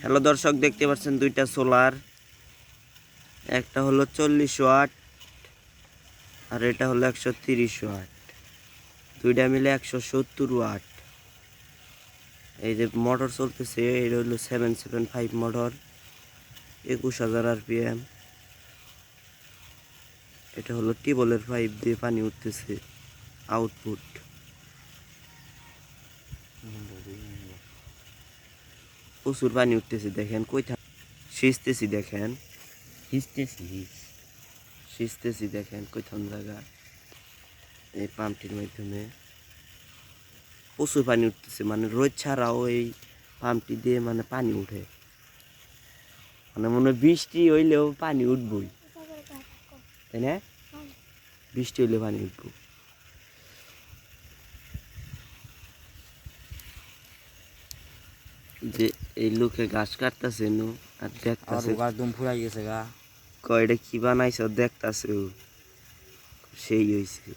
Hello দর্শক, দেখতে পাচ্ছেন দুইটা সোলার, একটা হলো 40 ওয়াট আর এটা হলো 130 ওয়াট, দুইটা মিলে 170 ওয়াট। এই যে মোটর চলতেছে, এটা হলো 775 মোটর, 21,000 RPM। এটা হলো টিউবওয়েলের পাইপ দিয়ে পানি উঠতেছে, আউটপুট। প্রচুর পানি উঠতেছে, দেখেন কইথা সিঁচতেছি, দেখেন সিঁচতেছি, দেখেন কইথান জায়গা। এই পাম্পটির মাধ্যমে প্রচুর পানি উঠতেছে, মানে রোদ ছাড়াও এই পাম্পটি দিয়ে মানে পানি উঠে, মানে মনে হয় বৃষ্টি হইলেও পানি উঠবই, তাই না? বৃষ্টি হইলে পানি উঠবো। যে এই লোকে ঘাস কাটতেছে নো আর দেখতেছে, কয়টা কি বানাইছে দেখতেছে, সেই হয়েছে।